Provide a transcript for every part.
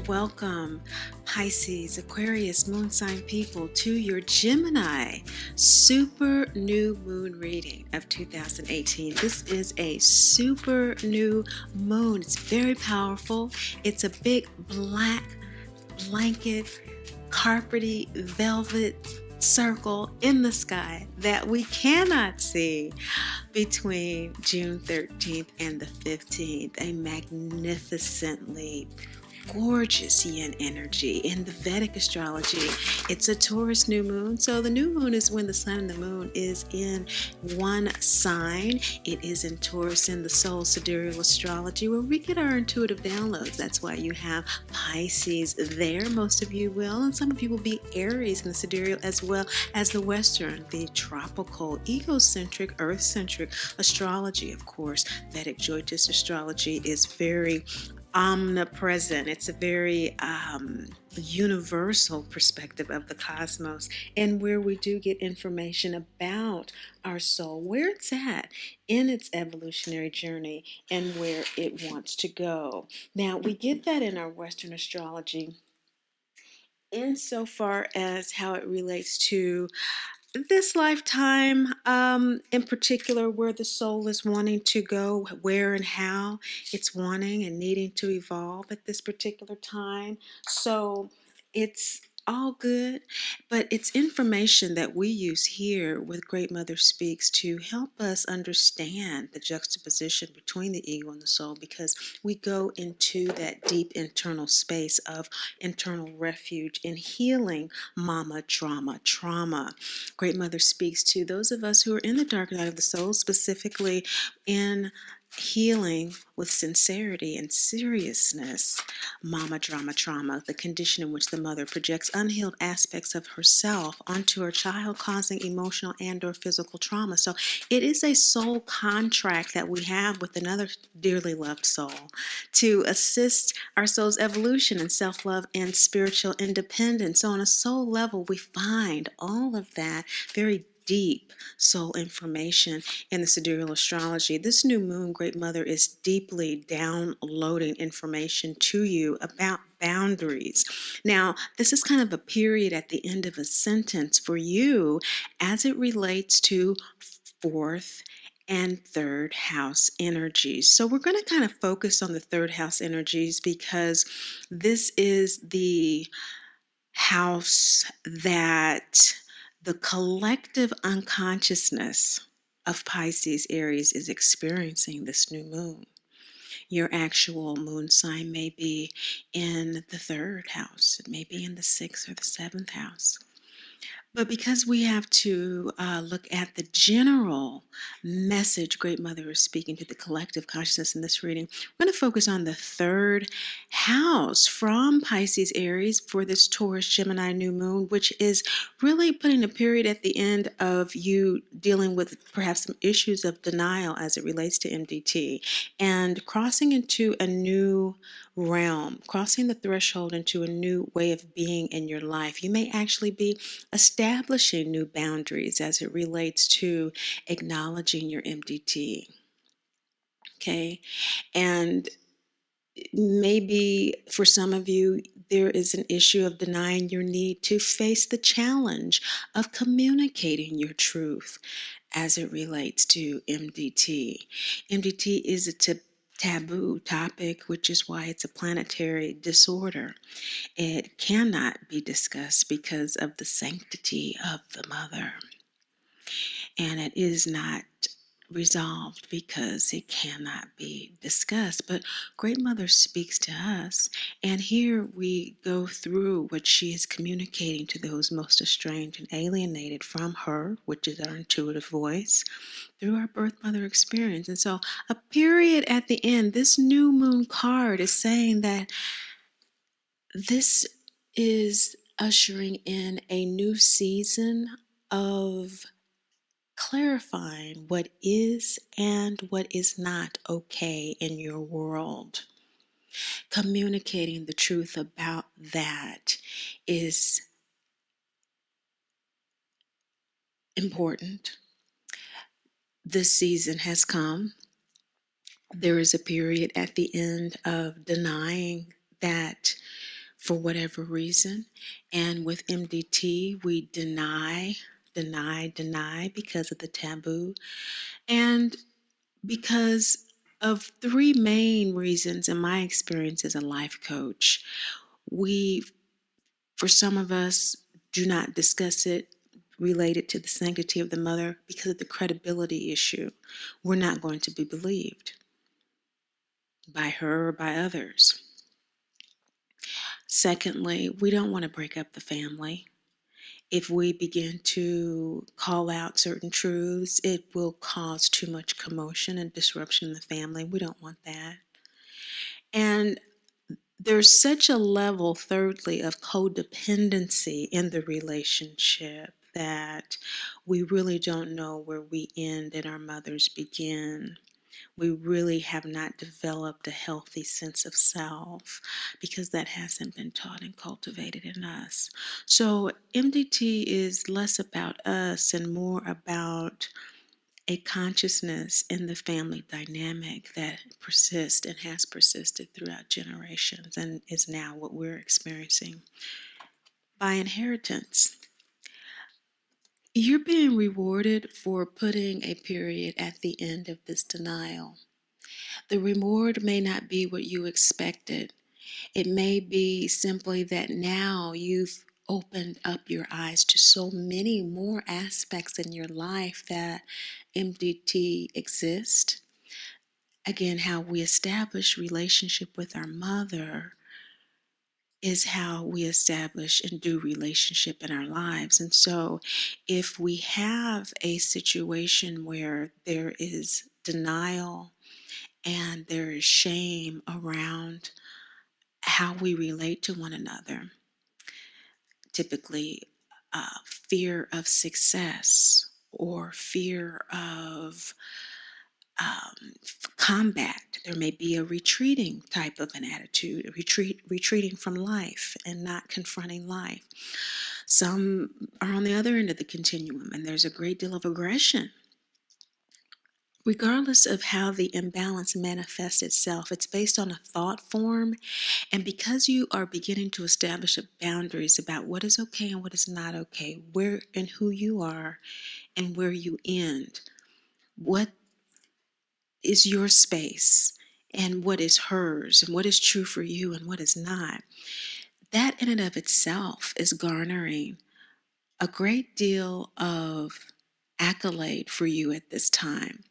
welcome Pisces, Aquarius, Moon sign people to your Gemini super new moon reading of 2018. This is a super new moon. It's very powerful. It's a big black blanket, carpety, velvet circle in the sky that we cannot see between June 13th and the 15th. A magnificently gorgeous yin energy. In the Vedic astrology, it's a Taurus new moon. So the new moon is when the sun and the moon is in one sign. It is in Taurus in the soul sidereal astrology, where we get our intuitive downloads. That's why you have Pisces there. Most of you will, and some of you will be Aries in the sidereal, as well as the Western, the tropical, egocentric, earth-centric astrology. Of course, Vedic Jyotish astrology is very omnipresent. It's a very universal perspective of the cosmos, and where we do get information about our soul, where it's at in its evolutionary journey and where it wants to go. Now, we get that in our Western astrology insofar as how it relates to this lifetime, in particular, where the soul is wanting to go, where and how it's wanting and needing to evolve at this particular time. So it's all good, but it's information that we use here with Great Mother Speaks to help us understand the juxtaposition between the ego and the soul, because we go into that deep internal space of internal refuge and healing mama trauma. Great Mother Speaks to those of us who are in the dark night of the soul, specifically in healing with sincerity and seriousness. Mama drama trauma, the condition in which the mother projects unhealed aspects of herself onto her child, causing emotional and or physical trauma. So it is a soul contract that we have with another dearly loved soul to assist our soul's evolution and self-love and spiritual independence. So on a soul level, we find all of that very deep soul information in the sidereal astrology. This new moon, Great Mother, is deeply downloading information to you about boundaries. Now, this is kind of a period at the end of a sentence for you as it relates to fourth and third house energies. So we're going to kind of focus on the third house energies because this is the house that the collective unconsciousness of Pisces Aries is experiencing this new moon. Your actual moon sign may be in the third house. It may be in the sixth or the seventh house. But because we have to look at the general message Great Mother is speaking to the collective consciousness in this reading, we're going to focus on the third house from Pisces Aries for this Taurus Gemini new moon, which is really putting a period at the end of you dealing with perhaps some issues of denial as it relates to MDT and crossing into a new realm, crossing the threshold into a new way of being in your life. You may actually be establishing new boundaries as it relates to acknowledging your MDT. Okay. And maybe for some of you, there is an issue of denying your need to face the challenge of communicating your truth as it relates to MDT. MDT is a taboo topic, which is why it's a planetary disorder. It cannot be discussed because of the sanctity of the mother. And it is not resolved because it cannot be discussed. But Great Mother speaks to us, and here we go through what she is communicating to those most estranged and alienated from her, which is our intuitive voice, through our birth mother experience. And so a period at the end, this new moon card is saying that this is ushering in a new season of clarifying what is and what is not okay in your world. Communicating the truth about that is important. This season has come. There is a period at the end of denying that for whatever reason. And with MDT, we deny because of the taboo. And because of three main reasons in my experience as a life coach, we, for some of us, do not discuss it related to the sanctity of the mother because of the credibility issue. We're not going to be believed by her or by others. Secondly, we don't want to break up the family. If we begin to call out certain truths, it will cause too much commotion and disruption in the family. We don't want that. And there's such a level, thirdly, of codependency in the relationship that we really don't know where we end and our mothers begin. We really have not developed a healthy sense of self because that hasn't been taught and cultivated in us. So MDT is less about us and more about a consciousness in the family dynamic that persists and has persisted throughout generations and is now what we're experiencing by inheritance. You're being rewarded for putting a period at the end of this denial. The reward may not be what you expected. It may be simply that now you've opened up your eyes to so many more aspects in your life that MDT exists. Again, how we establish relationship with our mother is how we establish and do relationship in our lives. And so if we have a situation where there is denial and there is shame around how we relate to one another, typically fear of success or fear of combat. There may be a retreating type of an attitude, retreating from life and not confronting life. Some are on the other end of the continuum, and there's a great deal of aggression. Regardless of how the imbalance manifests itself, it's based on a thought form. And because you are beginning to establish boundaries about what is okay and what is not okay, where and who you are and where you end, what is your space and what is hers and what is true for you and what is not, that in and of itself is garnering a great deal of accolade for you at this time.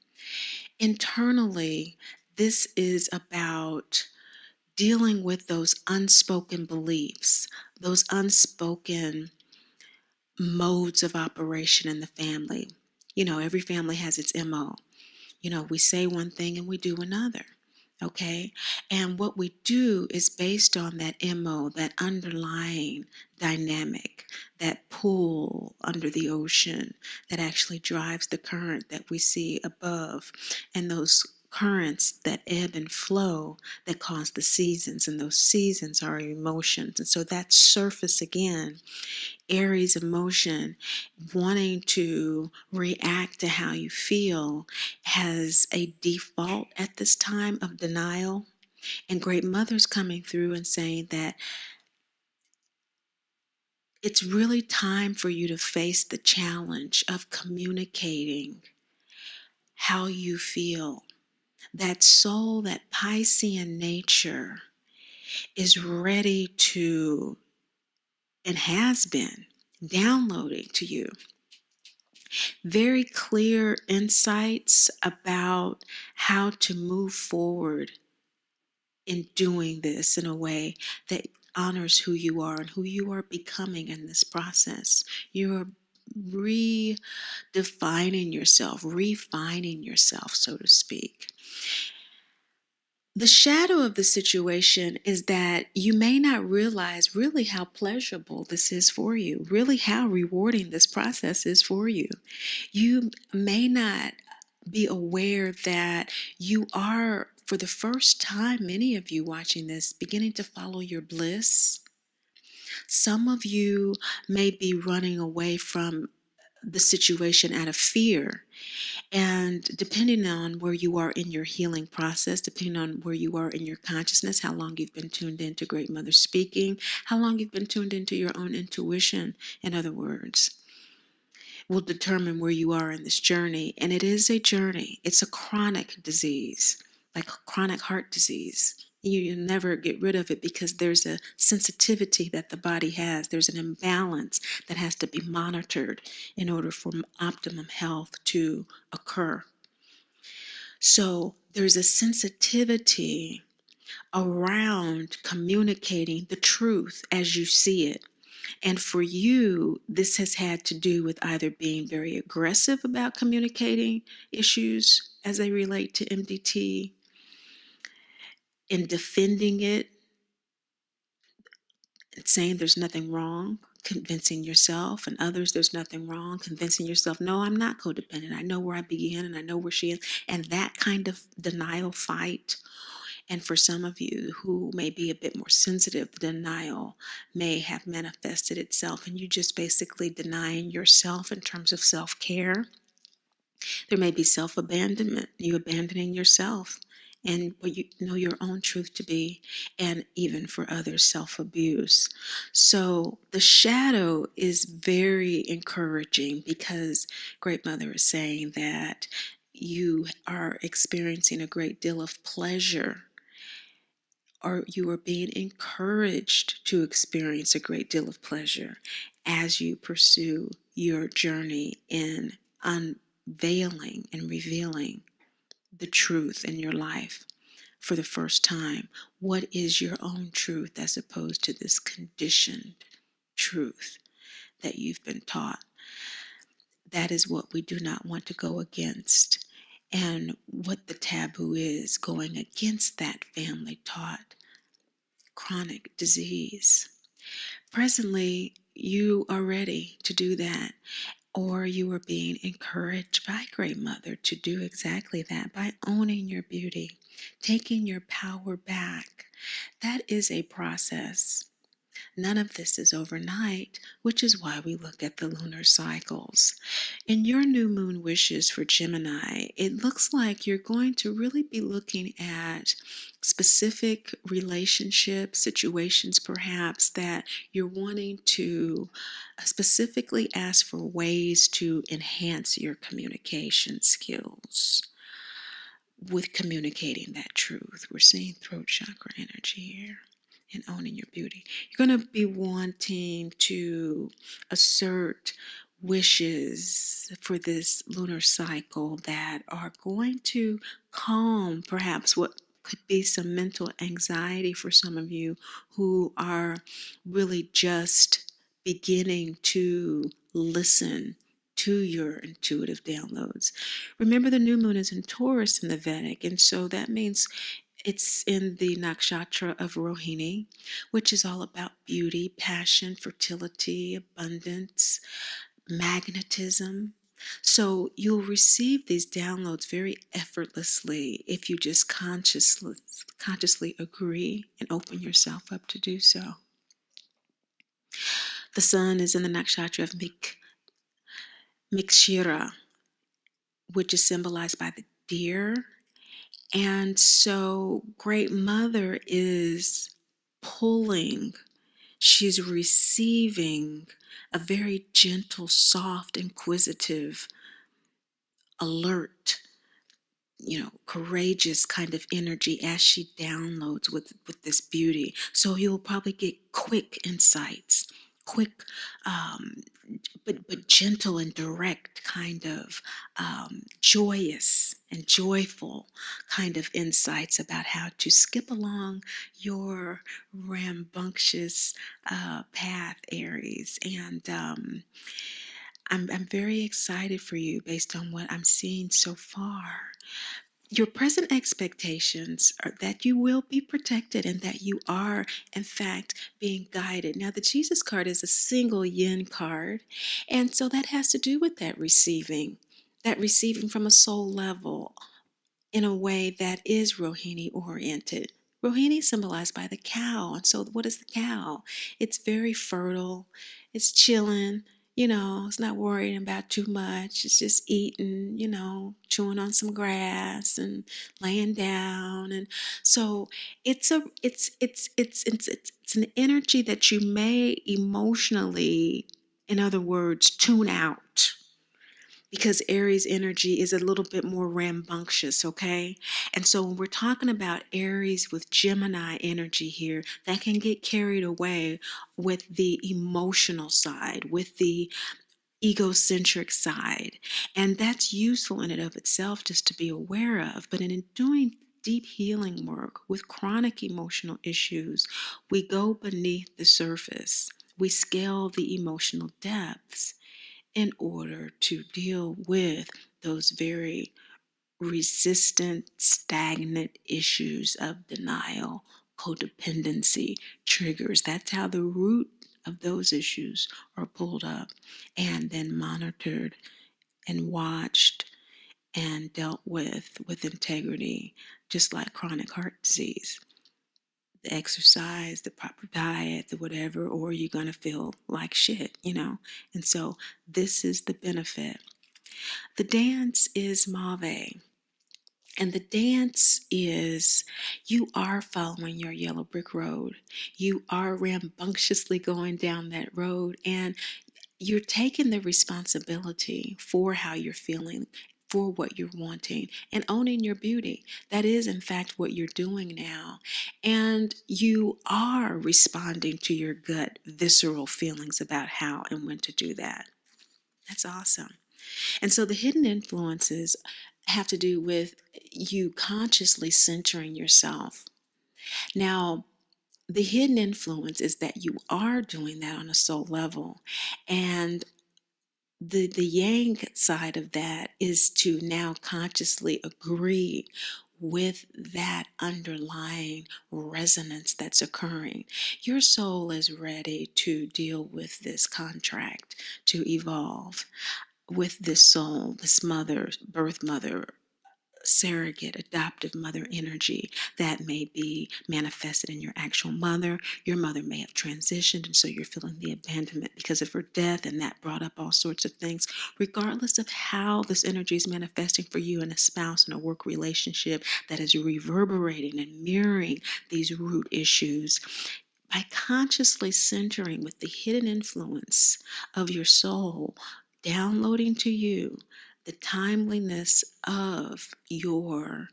Internally, this is about dealing with those unspoken beliefs, those unspoken modes of operation in the family. You know, every family has its MO. You know, we say one thing and we do another. Okay. And what we do is based on that MO, that underlying dynamic, that pull under the ocean that actually drives the current that we see above, and those currents that ebb and flow that cause the seasons, and those seasons are emotions. And so that surface again, Aries emotion, wanting to react to how you feel, has a default at this time of denial. And Great Mother's coming through and saying that it's really time for you to face the challenge of communicating how you feel. That soul, that Piscean nature is ready to, and has been, downloading to you very clear insights about how to move forward in doing this in a way that honors who you are and who you are becoming in this process. You're redefining yourself, refining yourself, so to speak. The shadow of the situation is that you may not realize really how pleasurable this is for you, really how rewarding this process is for you. You may not be aware that you are, for the first time, many of you watching this, beginning to follow your bliss. Some of you may be running away from the situation out of fear. And depending on where you are in your healing process, depending on where you are in your consciousness, how long you've been tuned into Great Mother speaking, how long you've been tuned into your own intuition, in other words, will determine where you are in this journey. And it is a journey. It's a chronic disease, like chronic heart disease. You never get rid of it because there's a sensitivity that the body has. There's an imbalance that has to be monitored in order for optimum health to occur. So there's a sensitivity around communicating the truth as you see it. And for you, this has had to do with either being very aggressive about communicating issues as they relate to MDT, in defending it, and saying there's nothing wrong, convincing yourself and others there's nothing wrong, convincing yourself, no, I'm not codependent. I know where I began and I know where she is. And that kind of denial fight. And for some of you who may be a bit more sensitive, the denial may have manifested itself and you just basically denying yourself in terms of self-care. There may be self-abandonment, you abandoning yourself and what you know your own truth to be, and even for others, self-abuse. So the shadow is very encouraging because Great Mother is saying that you are experiencing a great deal of pleasure, or you are being encouraged to experience a great deal of pleasure as you pursue your journey in unveiling and revealing the truth in your life for the first time. What is your own truth as opposed to this conditioned truth that you've been taught? That is what we do not want to go against. And what the taboo is, going against that family taught chronic disease. Presently, you are ready to do that, or you are being encouraged by Great Mother to do exactly that by owning your beauty, taking your power back. That is a process. None of this is overnight, which is why we look at the lunar cycles. In your new moon wishes for Gemini, it looks like you're going to really be looking at specific relationship situations, perhaps, that you're wanting to specifically ask for ways to enhance your communication skills with communicating that truth. We're seeing throat chakra energy here. And owning your beauty. You're going to be wanting to assert wishes for this lunar cycle that are going to calm perhaps what could be some mental anxiety for some of you who are really just beginning to listen to your intuitive downloads. Remember, the new moon is in Taurus in the Vedic, and so that means it's in the nakshatra of Rohini, which is all about beauty, passion, fertility, abundance, magnetism. So you'll receive these downloads very effortlessly if you just consciously agree and open yourself up to do so. The sun is in the nakshatra of Mikshira, which is symbolized by the deer. And so Great Mother is pulling, she's receiving a very gentle, soft, inquisitive, alert, courageous kind of energy as she downloads with this beauty. So you'll probably get quick insights, quick, but gentle and direct kind of joyous and joyful kind of insights about how to skip along your rambunctious path, Aries. And I'm very excited for you based on what I'm seeing so far. Your present expectations are that you will be protected and that you are, in fact, being guided. Now, the Jesus card is a single yin card, and so that has to do with that receiving from a soul level in a way that is Rohini oriented. Rohini is symbolized by the cow, and so what is the cow? It's very fertile, it's chilling, It's not worrying about too much. It's just eating, chewing on some grass and laying down. And so it's an energy that you may emotionally, in other words, tune out, because Aries energy is a little bit more rambunctious, okay? And so when we're talking about Aries with Gemini energy here, that can get carried away with the emotional side, with the egocentric side. And that's useful in and of itself just to be aware of. But in doing deep healing work with chronic emotional issues, we go beneath the surface. We scale the emotional depths in order to deal with those very resistant, stagnant issues of denial, codependency, triggers. That's how the root of those issues are pulled up and then monitored and watched and dealt with integrity, just like chronic heart disease. The exercise, the proper diet, the whatever, or you're going to feel like shit. And so this is the benefit. The dance is Mauve. And the dance is, you are following your yellow brick road. You are rambunctiously going down that road, and you're taking the responsibility for how you're feeling, for what you're wanting, and owning your beauty. That is, in fact, what you're doing now. And you are responding to your gut, visceral feelings about how and when to do that. That's awesome. And so the hidden influences have to do with you consciously centering yourself. Now, the hidden influence is that you are doing that on a soul level. And the yang side of that is to now consciously agree with that underlying resonance that's occurring. Your soul is ready to deal with this contract, to evolve with this soul, this mother, birth mother, surrogate, adoptive mother energy that may be manifested in your actual mother. Your mother may have transitioned, and so you're feeling the abandonment because of her death, and that brought up all sorts of things. Regardless of how this energy is manifesting for you in a spouse and a work relationship that is reverberating and mirroring these root issues, by consciously centering with the hidden influence of your soul, downloading to you the timeliness of your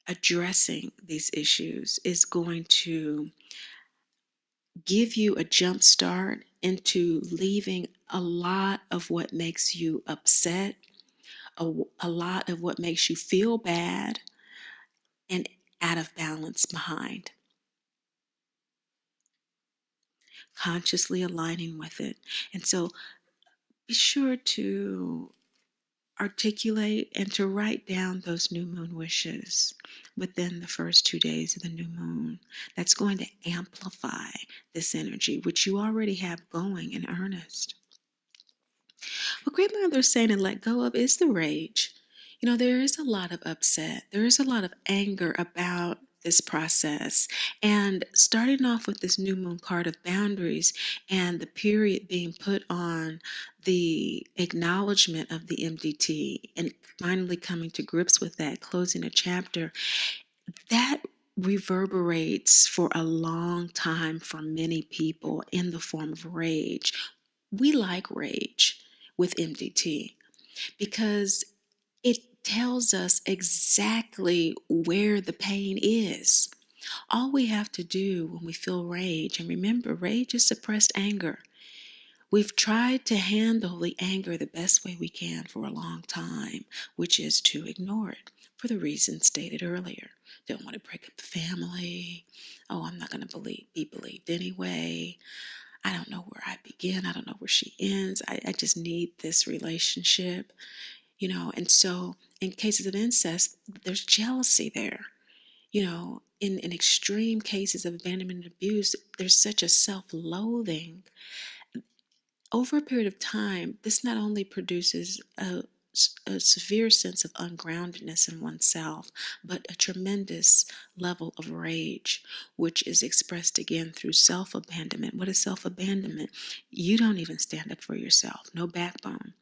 addressing these issues, is going to give you a jump start into leaving a lot of what makes you upset, a lot of what makes you feel bad and out of balance behind. Consciously aligning with it. And so be sure to articulate and to write down those new moon wishes within the first 2 days of the new moon. That's going to amplify this energy, which you already have going in earnest. What grandmother is saying to let go of is the rage. There is a lot of upset. There is a lot of anger about this process. And starting off with this new moon card of boundaries and the period being put on the acknowledgement of the MDT and finally coming to grips with that, closing a chapter, that reverberates for a long time for many people in the form of rage. We like rage with MDT because it tells us exactly where the pain is. All we have to do when we feel rage, and remember, rage is suppressed anger. We've tried to handle the anger the best way we can for a long time, which is to ignore it for the reasons stated earlier. Don't want to break up the family. Oh, I'm not going to be believed anyway. I don't know where I begin. I don't know where she ends. I just need this relationship, And so in cases of incest, there's jealousy there. In extreme cases of abandonment and abuse, there's such a self-loathing. Over a period of time, this not only produces a a severe sense of ungroundedness in oneself, but a tremendous level of rage, which is expressed again through self-abandonment. What is self-abandonment? You don't even stand up for yourself, no backbone.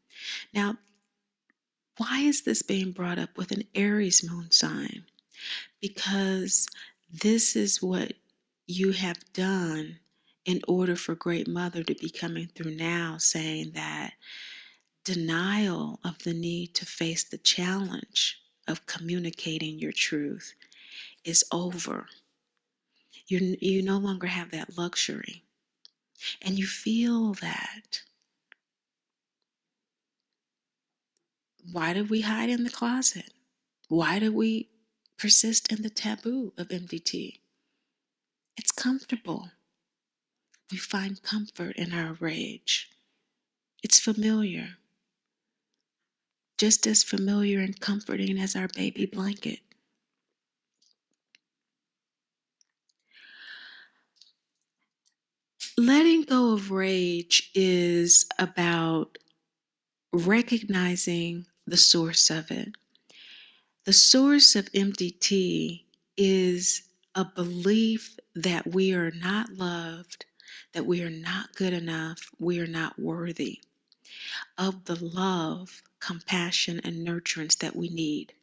Now, why is this being brought up with an Aries moon sign? Because this is what you have done in order for Great Mother to be coming through now, saying that denial of the need to face the challenge of communicating your truth is over. You no longer have that luxury. And you feel that. Why do we hide in the closet? Why do we persist in the taboo of MDT? It's comfortable. We find comfort in our rage. It's familiar. Just as familiar and comforting as our baby blanket. Letting go of rage is about recognizing the source of it. The source of MDT is a belief that we are not loved, that we are not good enough, we are not worthy of the love, compassion, and nurturance that we need.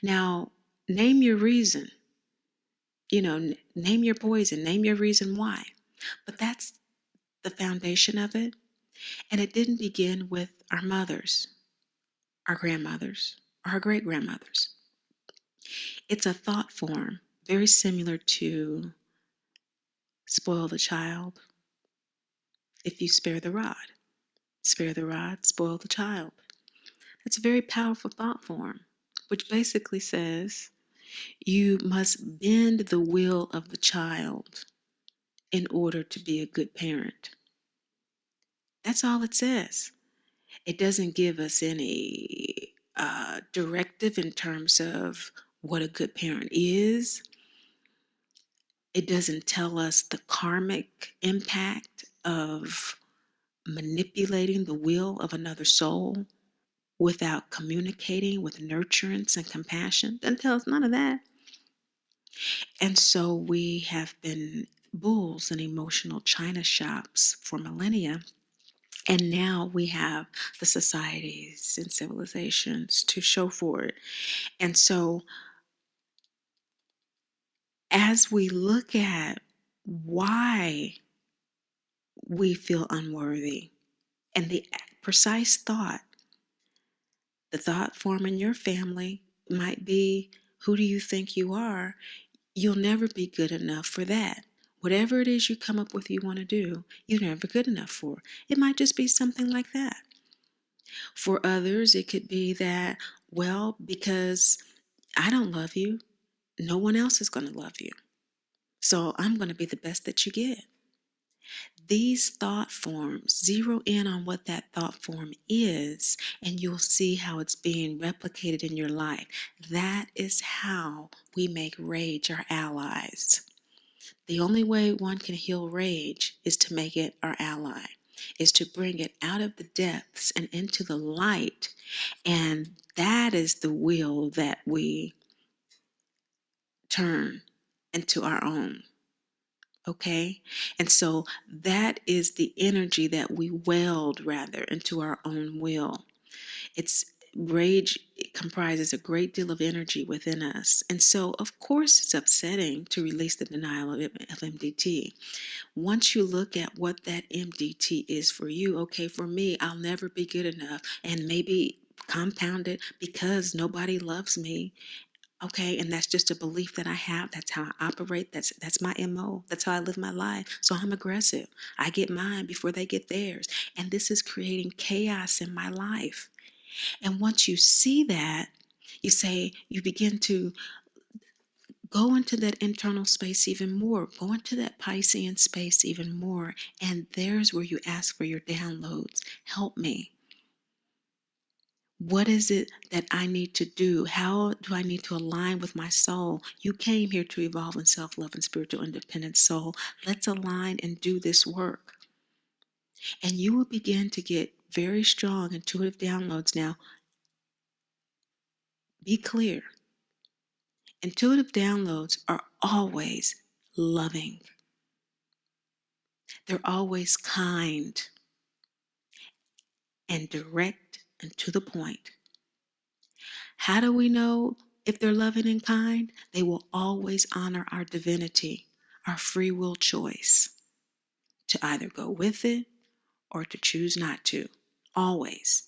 Now, name your reason. Name your poison, name your reason why. But that's the foundation of it. And it didn't begin with our mothers, our grandmothers, or our great grandmothers. It's a thought form very similar to spoil the child. If you spare the rod, spoil the child. That's a very powerful thought form, which basically says you must bend the will of the child in order to be a good parent. That's all it says. It doesn't give us any directive in terms of what a good parent is. It doesn't tell us the karmic impact of manipulating the will of another soul without communicating with nurturance and compassion. Doesn't tell us none of that. And so we have been bulls in emotional china shops for millennia. And now we have the societies and civilizations to show for it. And so as we look at why we feel unworthy and the precise thought, the thought form in your family might be, who do you think you are? You'll never be good enough for that. Whatever it is you come up with you want to do, you're never good enough for. It might just be something like that. For others, it could be that, well, because I don't love you, no one else is going to love you. So I'm going to be the best that you get. These thought forms, zero in on what that thought form is, and you'll see how it's being replicated in your life. That is how we make rage our allies. The only way one can heal rage is to make it our ally, is to bring it out of the depths and into the light. And that is the will that we turn into our own. Okay? And so that is the energy that we weld rather into our own will. Rage comprises a great deal of energy within us. And so, of course, it's upsetting to release the denial of MDT. Once you look at what that MDT is for you, okay, for me, I'll never be good enough, and maybe compounded because nobody loves me. Okay, and that's just a belief that I have. That's how I operate. That's my MO. That's how I live my life. So I'm aggressive. I get mine before they get theirs. And this is creating chaos in my life. And once you see that, you begin to go into that internal space even more. Go into that Piscean space even more. And there's where you ask for your downloads. Help me. What is it that I need to do? How do I need to align with my soul? You came here to evolve in self-love and spiritual independence. So let's align and do this work. And you will begin to get very strong intuitive downloads now. Be clear. Intuitive downloads are always loving. They're always kind and direct and to the point. How do we know if they're loving and kind? They will always honor our divinity, our free will choice to either go with it or to choose not to. Always.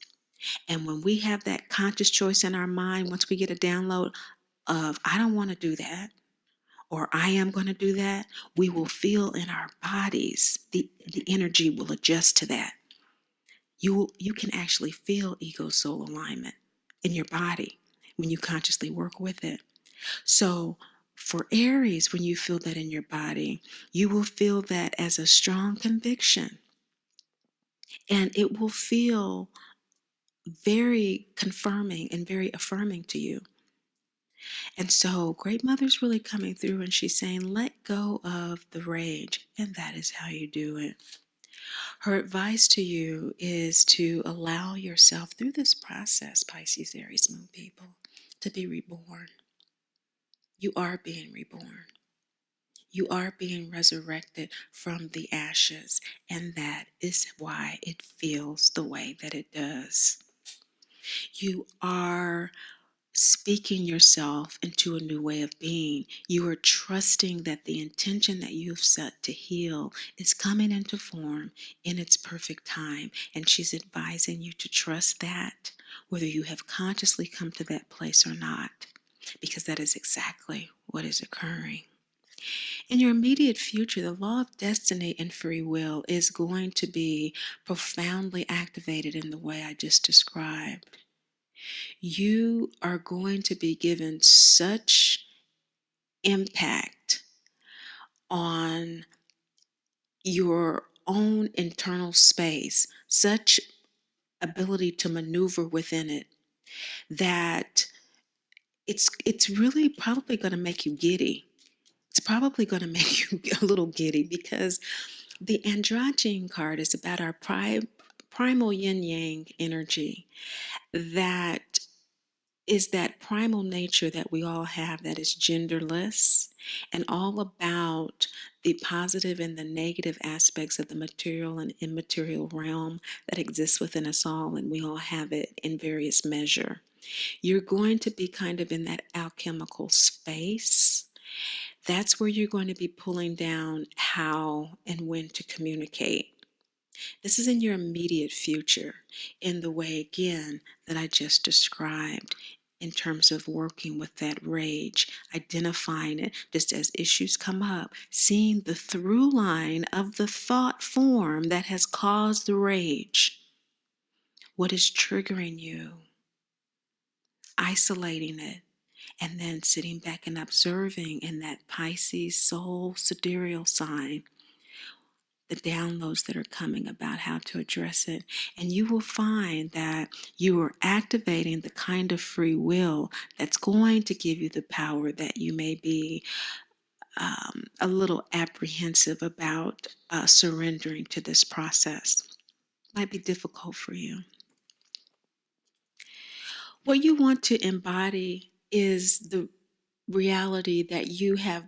And when we have that conscious choice in our mind, once we get a download of, I don't want to do that, or I am going to do that, we will feel in our bodies, the energy will adjust to that. You can actually feel ego soul alignment in your body when you consciously work with it. So for Aries, when you feel that in your body, you will feel that as a strong conviction, and it will feel very confirming and very affirming to you. And so Great Mother's really coming through, and she's saying, let go of the rage, and that is how you do it. Her advice to you is to allow yourself through this process, Pisces, Aries, Moon people, to be reborn. You are being reborn. You are being resurrected from the ashes, and that is why it feels the way that it does. You are speaking yourself into a new way of being. You are trusting that the intention that you've set to heal is coming into form in its perfect time. And she's advising you to trust that, whether you have consciously come to that place or not, because that is exactly what is occurring. In your immediate future, the law of destiny and free will is going to be profoundly activated in the way I just described. You are going to be given such impact on your own internal space, such ability to maneuver within it, that it's really probably going to make you giddy. It's probably going to make you a little giddy, because the androgyne card is about our primal yin-yang energy. That is that primal nature that we all have that is genderless and all about the positive and the negative aspects of the material and immaterial realm that exists within us all, and we all have it in various measure. You're going to be kind of in that alchemical space. That's where you're going to be pulling down how and when to communicate. This is in your immediate future, in the way, again, that I just described, in terms of working with that rage, identifying it just as issues come up, seeing the through line of the thought form that has caused the rage. What is triggering you? Isolating it, and then sitting back and observing in that Pisces soul sidereal sign the downloads that are coming about how to address it. And you will find that you are activating the kind of free will that's going to give you the power that you may be a little apprehensive about surrendering to this process. Might be difficult for you. What you want to embody is the reality that you have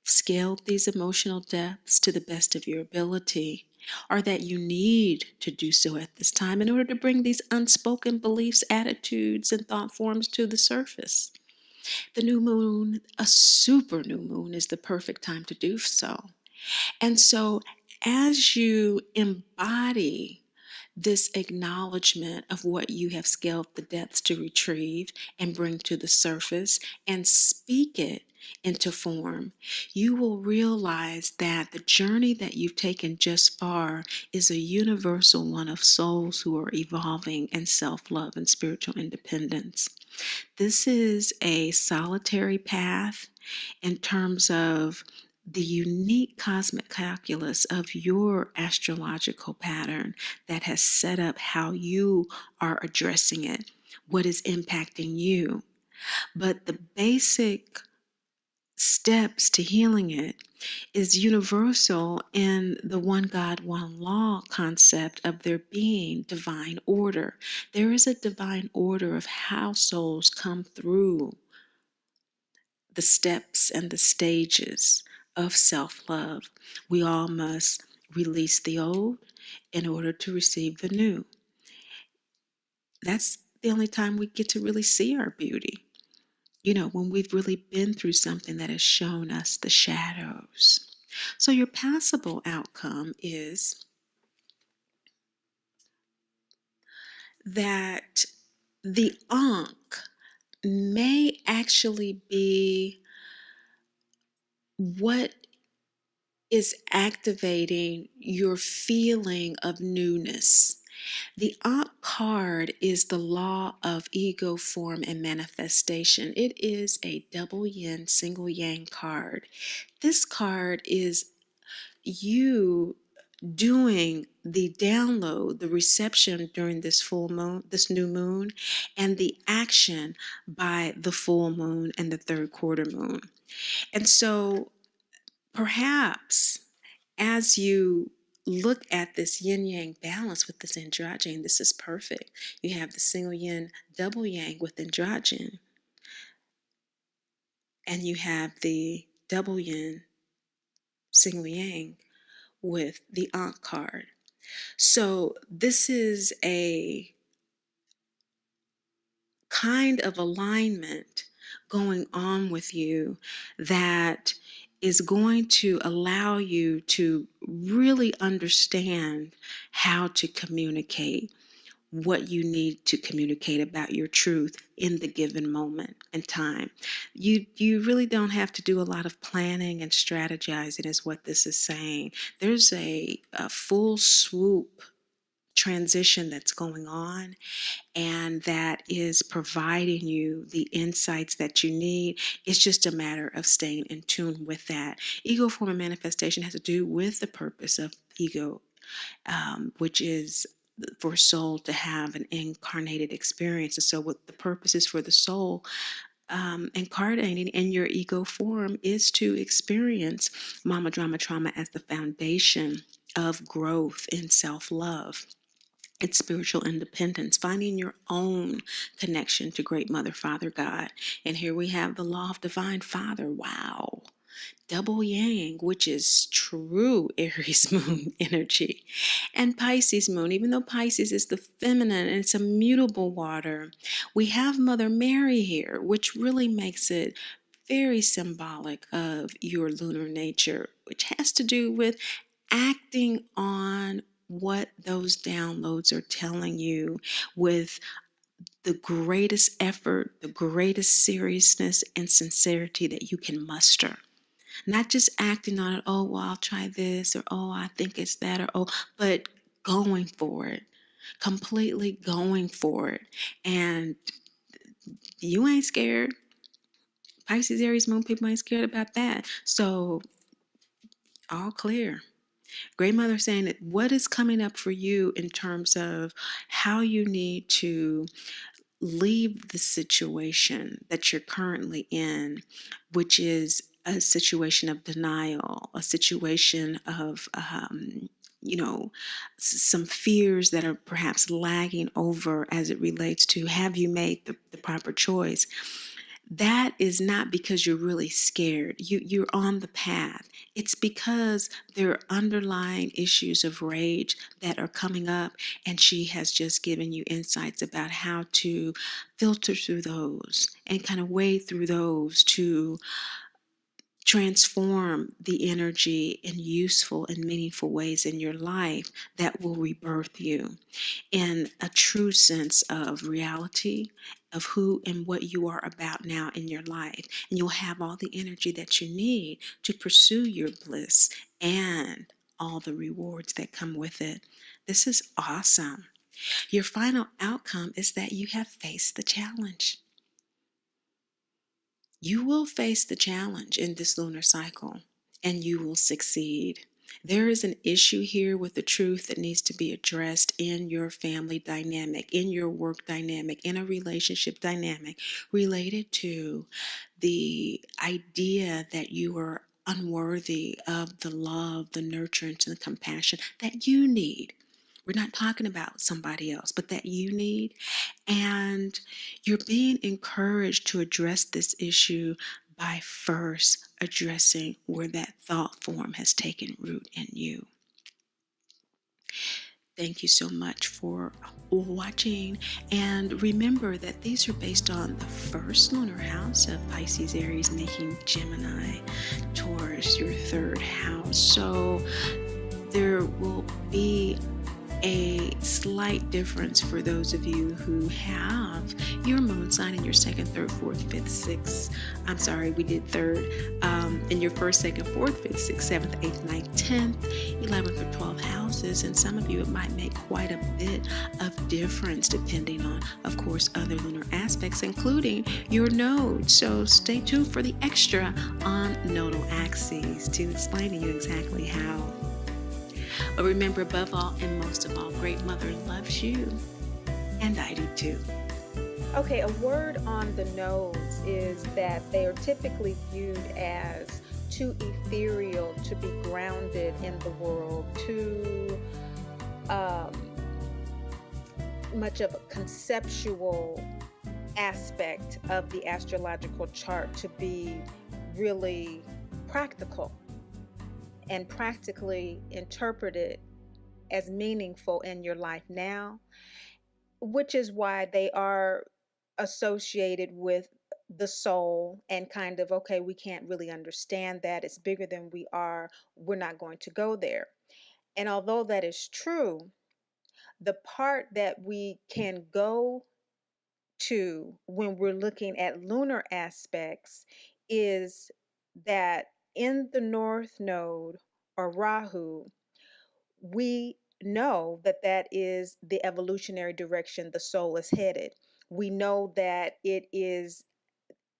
scaled these emotional depths to the best of your ability, or that you need to do so at this time in order to bring these unspoken beliefs, attitudes, and thought forms to the surface. The new moon, a super new moon, is the perfect time to do so. And so, as you embody this acknowledgement of what you have scaled the depths to retrieve and bring to the surface and speak it into form, you will realize that the journey that you've taken just far is a universal one of souls who are evolving in self-love and spiritual independence. This is a solitary path in terms of the unique cosmic calculus of your astrological pattern that has set up how you are addressing it, what is impacting you. But the basic steps to healing it is universal in the one God, one law concept of there being divine order. There is a divine order of how souls come through the steps and the stages of self-love. We all must release the old in order to receive the new. That's the only time we get to really see our beauty. When we've really been through something that has shown us the shadows. So your possible outcome is that the ankh may actually be what is activating your feeling of newness. The Ankh card is the law of ego form and manifestation. It is a double yin, single yang card. This card is you doing the download, the reception during this full moon, this new moon, and the action by the full moon and the third quarter moon. And so perhaps as you look at this yin yang balance with this androgyne, this is perfect. You have the single yin, double yang with androgyne, and you have the double yin, single yang with the Ankh card. So this is a kind of alignment going on with you that is going to allow you to really understand how to communicate what you need to communicate about your truth in the given moment and time. You really don't have to do a lot of planning and strategizing is what this is saying. There's a full swoop transition that's going on, and that is providing you the insights that you need. It's just a matter of staying in tune with that. Ego form and manifestation has to do with the purpose of ego, which is for soul to have an incarnated experience. And so what the purpose is for the soul incarnating in your ego form is to experience mama drama trauma as the foundation of growth in self-love. It's spiritual independence, finding your own connection to Great Mother, Father, God. And here we have the law of Divine Father. Wow. Double Yang, which is true Aries Moon energy. And Pisces Moon, even though Pisces is the feminine and it's a mutable water, we have Mother Mary here, which really makes it very symbolic of your lunar nature, which has to do with acting on what those downloads are telling you with the greatest effort, the greatest seriousness and sincerity that you can muster. Not just acting on it, oh, well, I'll try this, or oh, I think it's that, or oh, but going for it, completely going for it. And you ain't scared. Pisces, Aries, Moon people ain't scared about that. So all clear. Great Mother saying that what is coming up for you in terms of how you need to leave the situation that you're currently in, which is a situation of denial, a situation of, some fears that are perhaps lagging over as it relates to have you made the proper choice. That is not because you're really scared. You're on the path. It's because there are underlying issues of rage that are coming up, and she has just given you insights about how to filter through those and kind of wade through those to transform the energy in useful and meaningful ways in your life that will rebirth you in a true sense of reality of who and what you are about now in your life. And you'll have all the energy that you need to pursue your bliss and all the rewards that come with it. This is awesome. Your final outcome is that you have faced the challenge. You will face the challenge in this lunar cycle, and you will succeed. There is an issue here with the truth that needs to be addressed in your family dynamic, in your work dynamic, in a relationship dynamic related to the idea that you are unworthy of the love, the nurturance, and the compassion that you need. We're not talking about somebody else, but that you need. And you're being encouraged to address this issue by first addressing where that thought form has taken root in you. Thank you so much for watching. And remember that these are based on the first lunar house of Pisces, Aries, making Gemini, Taurus, your third house. So there will be a slight difference for those of you who have your moon sign in your second, third, fourth, fifth, sixth. I'm sorry, we did third. In your first, second, fourth, fifth, sixth, seventh, eighth, ninth, 10th, 11th, or 12th houses. And some of you, it might make quite a bit of difference depending on, of course, other lunar aspects, including your nodes. So stay tuned for the extra on nodal axes to explain to you exactly how. But remember, above all and most of all, Great Mother loves you, and I do too. Okay, a word on the nodes is that they are typically viewed as too ethereal to be grounded in the world, too much of a conceptual aspect of the astrological chart to be really practical and practically interpreted as meaningful in your life now, which is why they are associated with the soul and kind of, okay, we can't really understand that. It's bigger than we are. We're not going to go there. And although that is true, the part that we can go to when we're looking at lunar aspects is that in the North Node or Rahu, we know that that is the evolutionary direction the soul is headed. We know that it is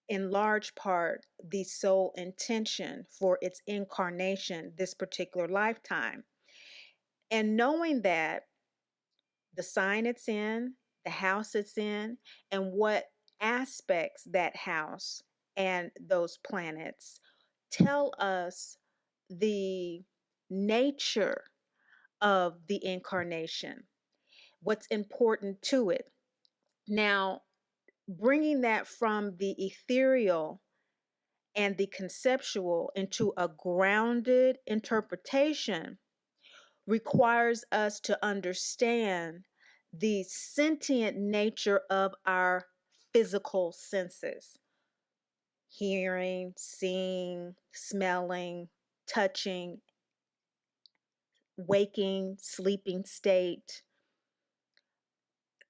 in large part the soul intention for its incarnation this particular lifetime. And knowing that, the sign it's in, the house it's in, and what aspects that house and those planets tell us the nature of the incarnation, what's important to it. Now, bringing that from the ethereal and the conceptual into a grounded interpretation requires us to understand the sentient nature of our physical senses: hearing, seeing, smelling, touching, waking, sleeping state,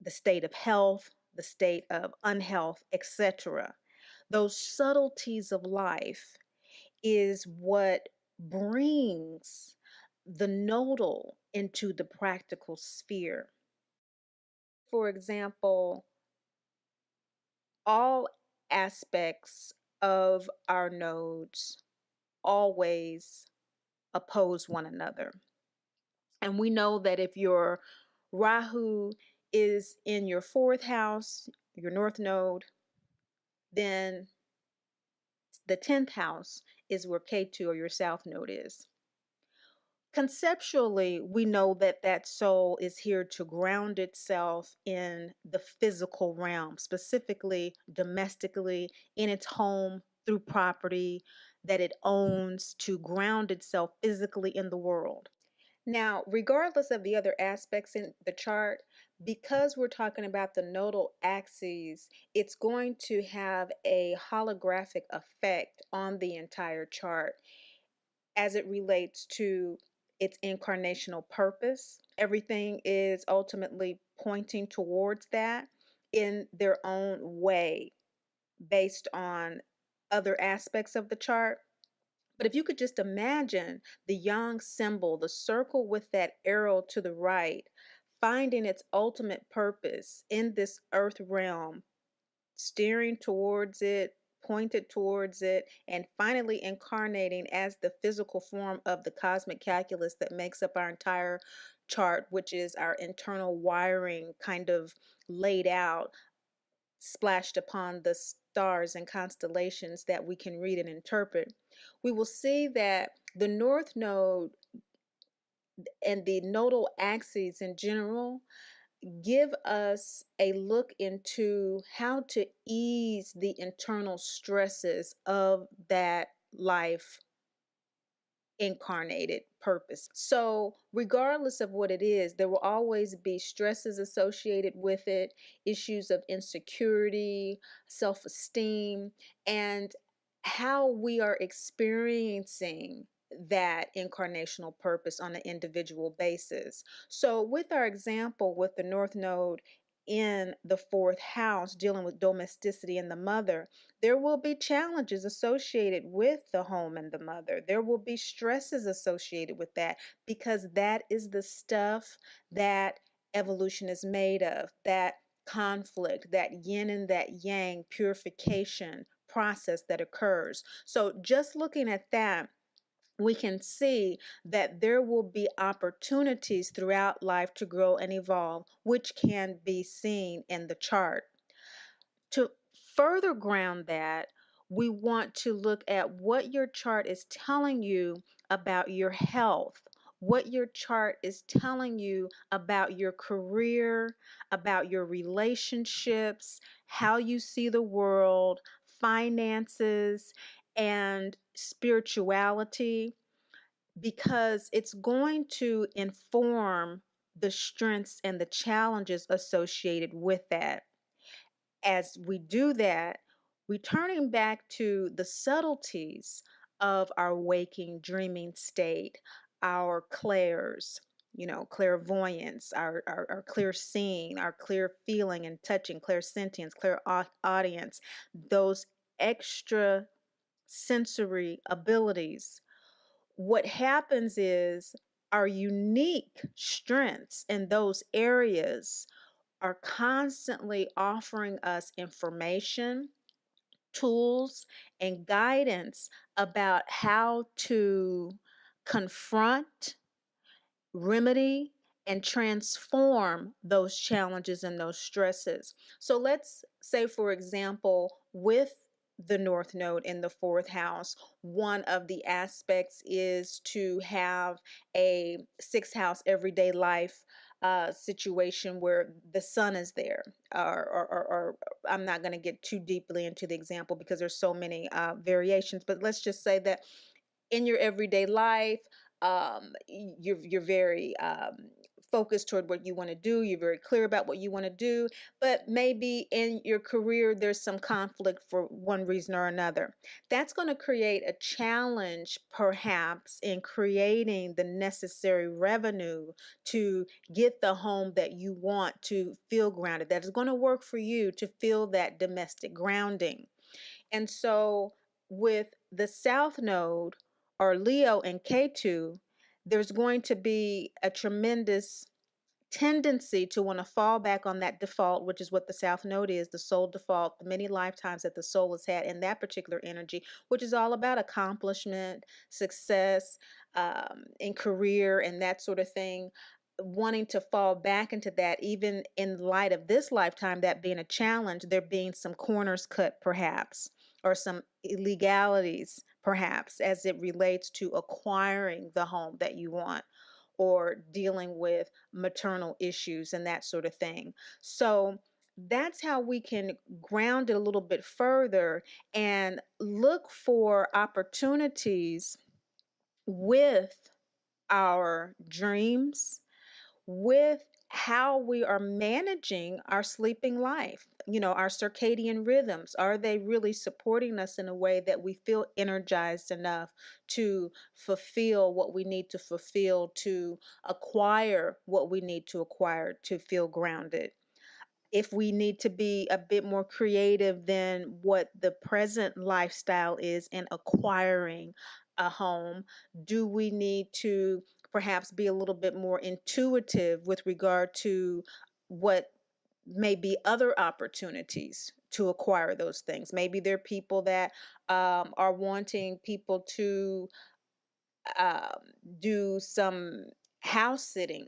the state of health, the state of unhealth, etc. Those subtleties of life is what brings the nodal into the practical sphere. For example, all aspects of our nodes always oppose one another. And we know that if your Rahu is in your fourth house, your north node, then the 10th house is where Ketu or your south node is. Conceptually, we know that that soul is here to ground itself in the physical realm, specifically domestically, in its home, through property that it owns, to ground itself physically in the world. Now, regardless of the other aspects in the chart, because we're talking about the nodal axes, it's going to have a holographic effect on the entire chart as it relates to its incarnational purpose. Everything is ultimately pointing towards that in their own way based on other aspects of the chart. But if you could just imagine the yang symbol, the circle with that arrow to the right, finding its ultimate purpose in this earth realm, steering towards it, pointed towards it, and finally incarnating as the physical form of the cosmic calculus that makes up our entire chart, which is our internal wiring kind of laid out, splashed upon the stars and constellations that we can read and interpret. We will see that the North Node and the nodal axes in general give us a look into how to ease the internal stresses of that life incarnated purpose. So, regardless of what it is, there will always be stresses associated with it, issues of insecurity, self esteem, and how we are experiencing that incarnational purpose on an individual basis. So, with our example with the North Node in the fourth house dealing with domesticity and the mother, there will be challenges associated with the home and the mother. There will be stresses associated with that because that is the stuff that evolution is made of, that conflict, that yin and that yang purification process that occurs. So, just looking at that, we can see that there will be opportunities throughout life to grow and evolve, which can be seen in the chart. To further ground that, we want to look at what your chart is telling you about your health, what your chart is telling you about your career, about your relationships, how you see the world, finances, and spirituality, because it's going to inform the strengths and the challenges associated with that. As we do that, returning back to the subtleties of our waking dreaming state, our clairs, clairvoyance, our clear seeing, our clear feeling and touching, clear sentience, clear audience, those extra sensory abilities. What happens is our unique strengths in those areas are constantly offering us information, tools, and guidance about how to confront, remedy, and transform those challenges and those stresses. So let's say, for example, with the North Node in the fourth house, one of the aspects is to have a sixth house everyday life situation where the sun is there. Or I'm not going to get too deeply into the example because there's so many variations, but let's just say that in your everyday life, you're very focused toward what you want to do. You're very clear about what you want to do, but maybe in your career there's some conflict for one reason or another. That's going to create a challenge, perhaps, in creating the necessary revenue to get the home that you want to feel grounded. That is going to work for you to feel that domestic grounding. And so, with the South Node or Leo and K2, there's going to be a tremendous tendency to want to fall back on that default, which is what the South Node is, the soul default, the many lifetimes that the soul has had in that particular energy, which is all about accomplishment, success, in career, and that sort of thing. Wanting to fall back into that, even in light of this lifetime, that being a challenge, there being some corners cut, perhaps, or some illegalities, perhaps, as it relates to acquiring the home that you want or dealing with maternal issues and that sort of thing. So that's how we can ground it a little bit further and look for opportunities with our dreams, with how we are managing our sleeping life, our circadian rhythms. Are they really supporting us in a way that we feel energized enough to fulfill what we need to fulfill, to acquire what we need to acquire to feel grounded? If we need to be a bit more creative than what the present lifestyle is in acquiring a home, do we need to perhaps be a little bit more intuitive with regard to what may be other opportunities to acquire those things. Maybe there are people that are wanting people to um, do some house sitting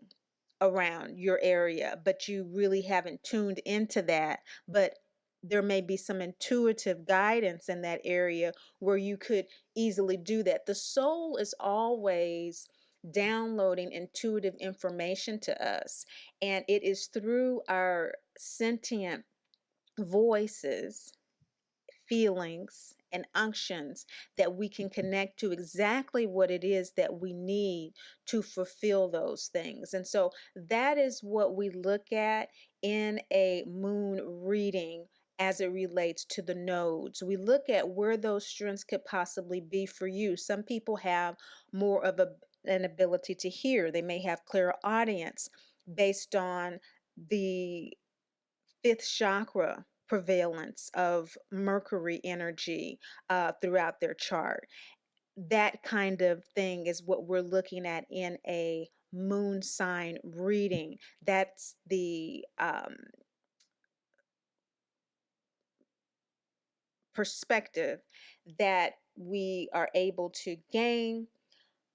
around your area, but you really haven't tuned into that. But there may be some intuitive guidance in that area where you could easily do that. The soul is always downloading intuitive information to us, and it is through our sentient voices, feelings, and unctions that we can connect to exactly what it is that we need to fulfill those things. And so that is what we look at in a moon reading as it relates to the nodes. We look at where those strengths could possibly be for you. Some people have more of an ability to hear, they may have clearer audience based on the fifth chakra prevalence of Mercury energy throughout their chart. That kind of thing is what we're looking at in a moon sign reading. That's the perspective that we are able to gain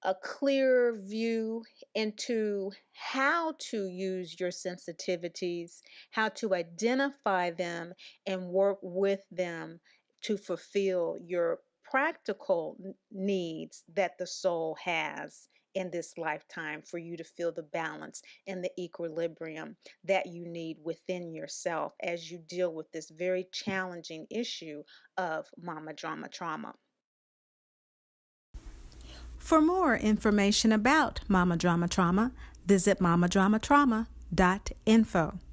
a clearer view into how to use your sensitivities, how to identify them, and work with them to fulfill your practical needs that the soul has in this lifetime for you to feel the balance and the equilibrium that you need within yourself as you deal with this very challenging issue of mama drama trauma. For more information about Mama Drama Trauma, visit mamadramatrauma.info.